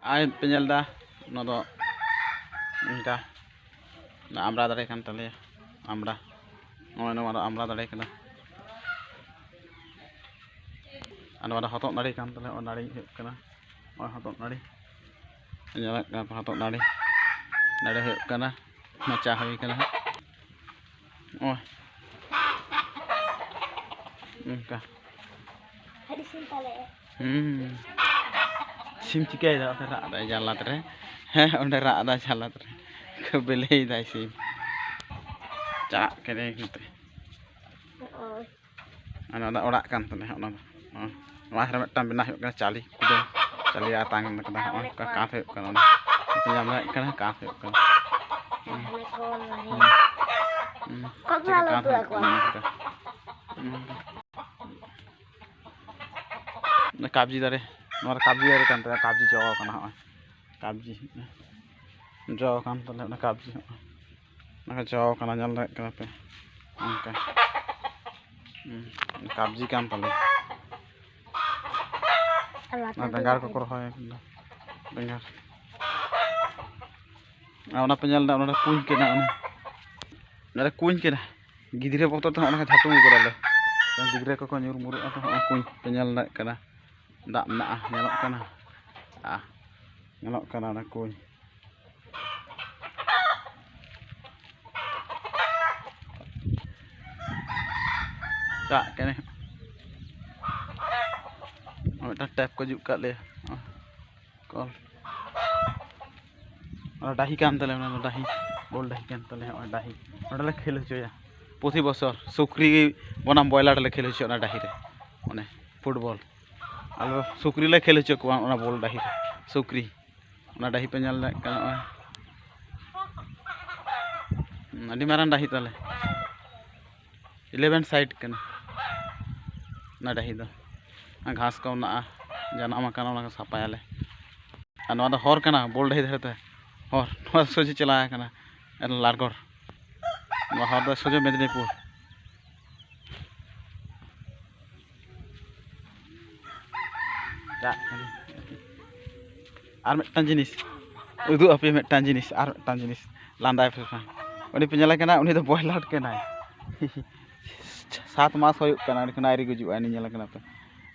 Ay penyelda nodo inka na amra dare kan tale amra no amra dare kana anu hotok dare kan tale on dare kana hotok dare nyala kan hotok dare dare kana macha hoy kana oh inka sim chikai da ra da jalat re onde ra da jalat re kebelei da sim cak kene gitu ana orak kan tane ona wah ra metam benah yuk kana cali kudo cali atang kana ka kafe kana ona nyam la kana kafe kana kok lalu tuh aku na kabji dare nor kabji dare kan ta kabji jo kana kabji jo kan ta na kabji na jo kana nyal rek kana pe angka kabji kan pale na dengar ko rohoy dengar ona penyal da ona kuñ kena ona kuñ kena gidire bokto ta ona jatu korale dan gidire ko nyur muru ata kuñ penyal da kana dak na nyalok kana nyalok kana na kuñ cak kene ada tap ko juk kat le kol ada dahi kan tale ona dahi bol dahi kan tale ona dahi ona le khel hoya প্রতি বছর সুক্রি বনাম বয়লার le khel hoya ona dahi re one football alo sukri le khel hoya ko ona bol dahi sukri ona dahi pe nyal kan adi maran dahi tale 11 side kan na dahi do घास को ना जाना मकान ना सफायाले और हर कना बोल ढे धरते हर सोजे चला कना लारगढ़ हर दो सोजे मेदिनीपुर और मिटन जिनिस उदू अपे मिटन जिनिस और मिटन जिनिस लांदा फेफा उनी पे नेला कना उनी दो बॉयलर कना 7 मास होय कना उनी आरी गुजु आनी नेला कना पे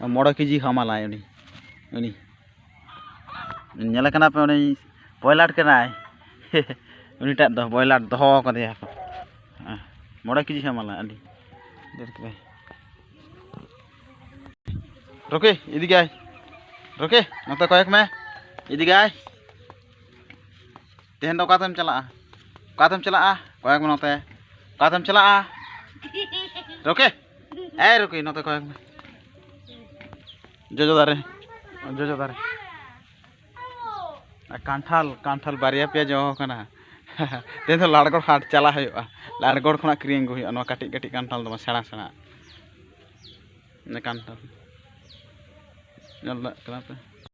9 केजी हमालाय उनी नेला कना पे उनी बॉयलर कनाय उनी टा दो बॉयलर दहो कदे 9 केजी हमालाय आनी देर के रोके इदी गाय रोके नता कयक में इदी गाय तेहन दो कातम चला कयक में नते कातम चला रोके ए रोके नते कयक में जोजो दारे कांठाल कांठाल बारिया पे जो कना तेन लाड़गढ़ हाट चला हुआ लाड़गढ़ खना क्रिएं गो हुआ काटी काटी कांठाल दो सेड़ा सेड़ा ने कांठाल